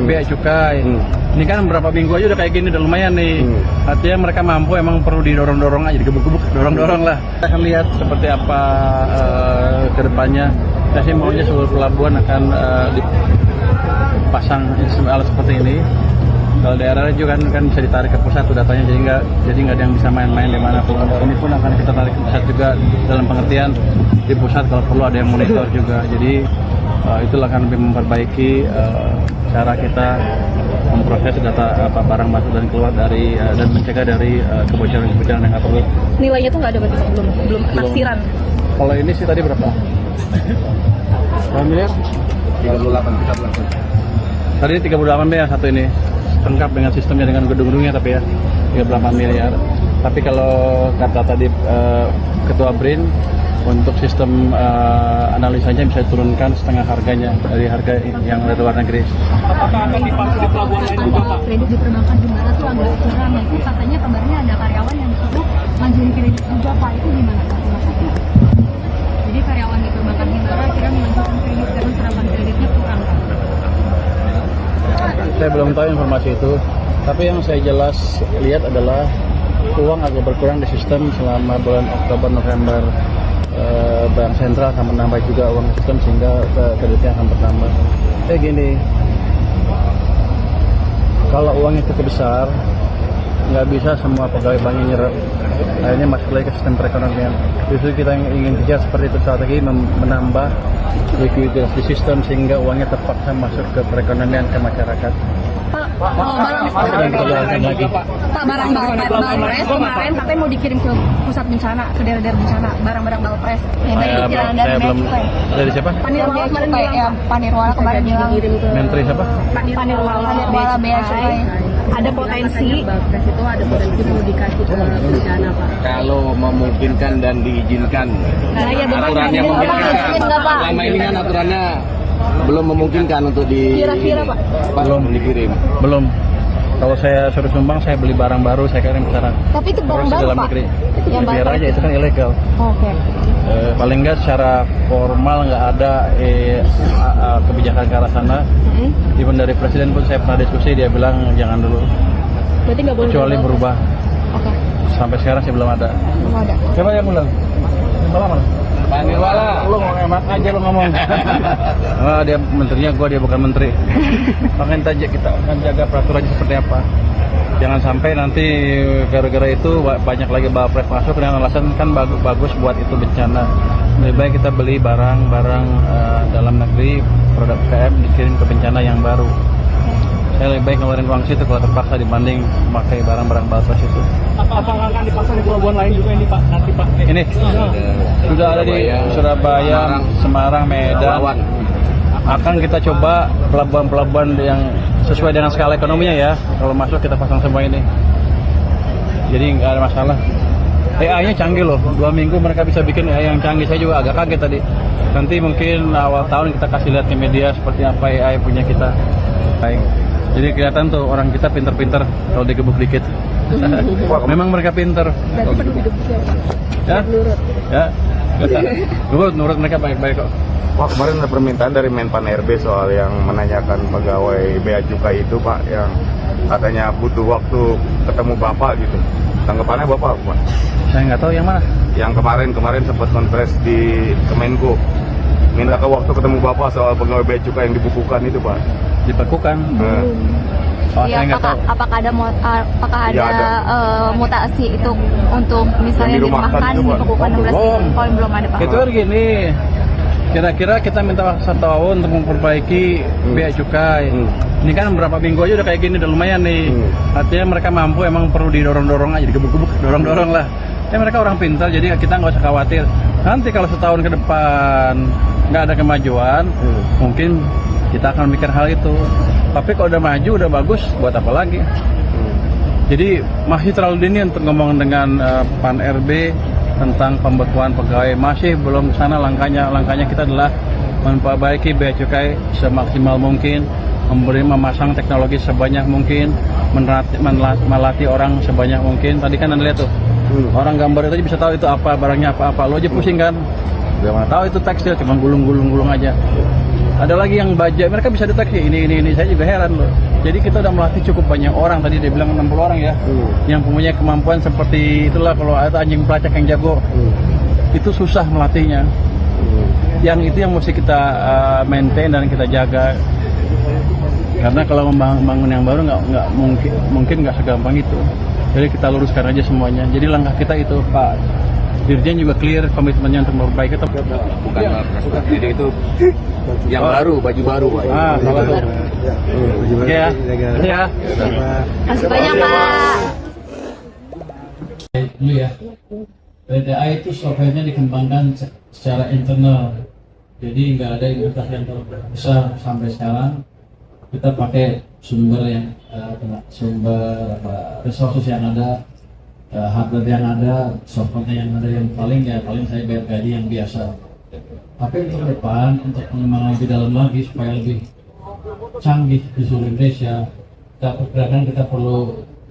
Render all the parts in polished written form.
bea cukai. Ini kan berapa minggu aja udah kayak gini, udah lumayan nih. Artinya mereka mampu, emang perlu didorong-dorong aja, digebuk-gebuk, dorong-dorong lah. Kita akan lihat seperti apa ke depannya. Saya sih maunya seluruh pelabuhan akan dipasang alat seperti ini. Kalau daerah juga kan bisa ditarik ke pusat tuh datanya, jadi nggak ada yang bisa main-main di mana pun. Ini pun akan kita tarik ke pusat juga dalam pengertian di pusat kalau perlu ada yang monitor juga. Jadi itulah akan lebih memperbaiki cara kita memproses data barang masuk dan keluar dari dan mencegah dari kebocoran-kebocoran yang nggak perlu. Nilainya tuh nggak ada berarti belum taksiran. Kalau ini sih tadi berapa? Berapa miliar? 38. Tadi 38 miliar satu ini, lengkap dengan sistemnya, dengan gedung-gedungnya, tapi ya 38 miliar. Tapi kalau kata tadi Ketua BRIN, untuk sistem analisanya bisa diturunkan setengah harganya dari harga yang dari luar negeri. Apakah akan dipakai di pelabuhan lain juga, Pak? Kredit di perbankan Himbara tuh agak kurang. Itu katanya kabarnya ada karyawan yang disuruh ngajuin kredit juga, Pak. Itu gimana, Pak? Jadi karyawan di perbankan Himbara kira mengajukan kredit karena serapan kreditnya kurang, Pak. Saya belum tahu informasi itu, tapi yang saya jelas lihat adalah uang agak berkurang di sistem selama bulan Oktober, November. Bank sentral akan menambah juga uang sistem sehingga kreditnya akan bertambah. Kayak gini, kalau uangnya cukup besar, nggak bisa semua pegawai banknya nyerap. Akhirnya masuk lagi ke sistem perekonomian. Justru kita ingin kejar seperti itu, strategi menambah likuiditas di sistem sehingga uangnya terpaksa masuk ke perekonomian, ke masyarakat. Pak, barang Balpres kemarin katanya mau dikirim ke pusat bencana, ke daerah-daerah bencana, barang-barang Balpres. Saya belum. Dari siapa? Panirwala kemarin bilang. Panirwala kemarin bilang. Menteri siapa? Panirwala Bea Cukai. Ada potensi. Balpres itu ada potensi mau dikasih ke bencana, Pak. Kalau memungkinkan dan diizinkan, Nah, ya, aturannya memungkinkan. Selama ini kan aturannya belum memungkinkan untuk Kira-kira, Pak? belum dikirim. Belum. Kalau saya suruh sumbang, saya beli barang baru, saya kirim ke sana. Tapi itu barang baru, dalam Pak. negeri. Yang Biar Balpres. aja, itu kan ilegal. Oke. Paling nggak secara formal nggak ada kebijakan ke arah sana. Even dari presiden pun saya pernah diskusi, dia bilang jangan dulu. Berarti nggak boleh. Kecuali berubah. Oke. Sampai sekarang sih belum ada. Belum ada. Siapa yang ulang? Mana? Pak Nirwala, Lu ngomong emak aja lu ngomong. Dia menterinya, dia bukan menteri. Makanya kita akan jaga peraturannya seperti apa. Jangan sampai nanti gara-gara itu banyak lagi Balpres masuk dengan alasan kan bagus buat itu bencana. Lebih baik kita beli barang-barang dalam negeri, produk UMKM dikirim ke bencana yang baru. Saya lebih baik ngeluarin uang situ kalau terpaksa dibanding memakai barang-barang Balpres itu. Apakah akan dipasang di pelabuhan lain juga ini, Pak? Nanti, Pak. Ini sudah ada di Surabaya, Semarang, Medan. Akan kita coba pelabuhan-pelabuhan yang sesuai dengan skala ekonominya ya. Kalau masuk kita pasang semua ini. Jadi nggak ada masalah. AI-nya canggih loh. 2 minggu mereka bisa bikin AI yang canggih. Saya juga agak kaget tadi. Nanti mungkin awal tahun kita kasih lihat ke media seperti apa AI punya kita. Baik. Jadi kelihatan tuh orang kita pinter-pinter kalau digebuk dikit. Memang mereka pinter. Berarti perlu hidup siapa? Ya? Ya. Nurut mereka baik-baik kok. Pak, kemarin ada permintaan dari Menpan RB soal yang menanyakan pegawai Bea Cukai itu, Pak, yang katanya butuh waktu ketemu Bapak gitu. Tanggapannya Bapak apa, Pak? Saya nggak tahu yang mana. Yang kemarin sempat konfres di Kemenko. Minta ke waktu ketemu Bapak soal pegawai Bea Cukai yang dibukukan itu, Pak. Dibekukan. Oh, Iya, saya nggak tahu. apakah ada Ya, ada. mutasi itu untuk misalnya Yang dirumahkan dirumahkan, itu, Pak. dibekukan 16 Belum. kalau belum ada, Pak. Itu kan gini. Kira-kira kita minta waktu 1 tahun untuk memperbaiki bea cukai. Ini kan berapa minggu aja udah kayak gini, udah lumayan nih. Artinya mereka mampu, emang perlu didorong-dorong aja, digebuk-gebuk, dorong-dorong lah. Ya mereka orang pintar, jadi kita nggak usah khawatir. Nanti kalau setahun ke depan nggak ada kemajuan, mungkin kita akan mikir hal itu. Tapi kalau udah maju, udah bagus, buat apa lagi? Jadi masih terlalu dini untuk ngomong dengan Pan RB tentang pembekuan pegawai. Masih belum ke sana langkahnya. Langkahnya kita adalah memperbaiki bea cukai semaksimal mungkin, memasang teknologi sebanyak mungkin, melatih orang sebanyak mungkin. Tadi kan Anda lihat tuh, orang gambar itu aja bisa tahu itu apa, barangnya apa-apa. Lo aja pusing kan? Gak mana tahu itu tekstil, cuma gulung-gulung aja. Ada lagi yang baja, mereka bisa deteksi ini. Saya juga heran loh. Jadi kita udah melatih cukup banyak orang, tadi dia bilang 60 orang ya, yang punya kemampuan seperti itulah. Kalau ada anjing pelacak yang jago, itu susah melatihnya. Yang itu yang mesti kita maintain dan kita jaga. Karena kalau membangun yang baru nggak mungkin nggak segampang itu. Jadi kita luruskan aja semuanya. Jadi langkah kita itu Pak Dirjen juga clear komitmennya untuk memperbaiki itu. Bukan jadi itu yang baru, baju baru. Salah satu. Ya. Kasih banyak Pak. Dulu ya. PTA itu softwarenya dikembangkan secara internal. Jadi nggak ada investasi yang terlalu besar sampai sekarang. Kita pakai sumber resources yang ada, hardware yang ada, software yang ada, yang paling saya bayar gaji yang biasa. Tapi untuk depan, untuk pengembangan lebih dalam lagi supaya lebih canggih di seluruh Indonesia, kita perkirakan kita perlu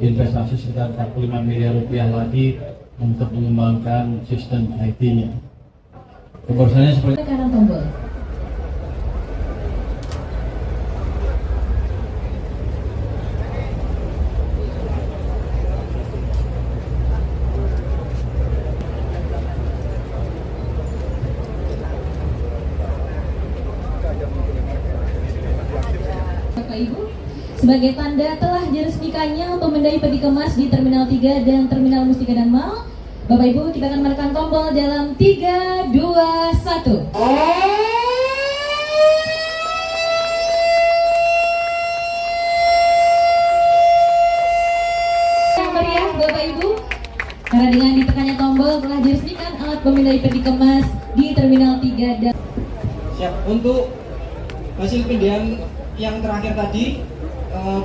investasi sekitar 45 miliar rupiah lagi untuk mengembangkan sistem IT-nya. Kebersamaan seperti Kanan tombol. Bapak Ibu, sebagai tanda telah diresmikannya Pemendai Peti Kemas di Terminal 3 dan Terminal Mustika dan Mall, Bapak Ibu kita akan menekan tombol dalam 3, 2, 1. Yang meriah Bapak Ibu, karena dengan ditekannya tombol telah diresmikan alat Pemendai Peti Kemas di Terminal 3 dan Siap. Untuk hasil pindahan yang terakhir tadi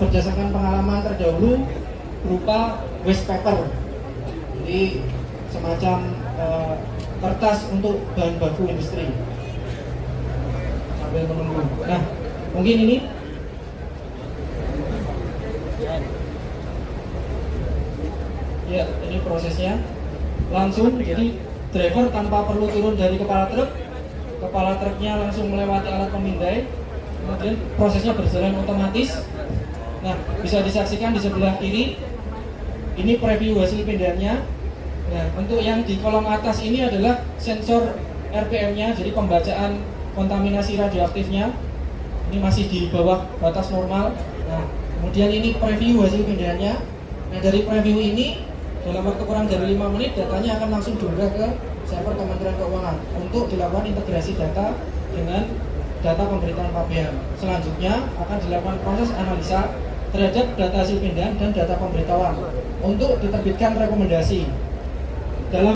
berdasarkan pengalaman terdahulu berupa waste paper, jadi semacam kertas untuk bahan baku industri. Sambil menunggu. Nah, mungkin ini ya, ini prosesnya langsung. Jadi driver tanpa perlu turun dari kepala truknya langsung melewati alat pemindai. Kemudian prosesnya berjalan otomatis. Nah, bisa disaksikan di sebelah kiri. Ini preview hasil pindahannya. Nah, untuk yang di kolom atas ini adalah sensor RPM-nya, jadi pembacaan kontaminasi radioaktifnya. Ini masih di bawah batas normal. Nah, kemudian ini preview hasil pindahannya. Nah, dari preview ini dalam waktu kurang dari 5 menit datanya akan langsung diunggah ke server Kementerian Keuangan untuk dilakukan integrasi data dengan data pemberitaan KPM. Selanjutnya akan dilakukan proses analisa terhadap data hasil pindahan dan data pemberitahuan untuk diterbitkan rekomendasi. Dalam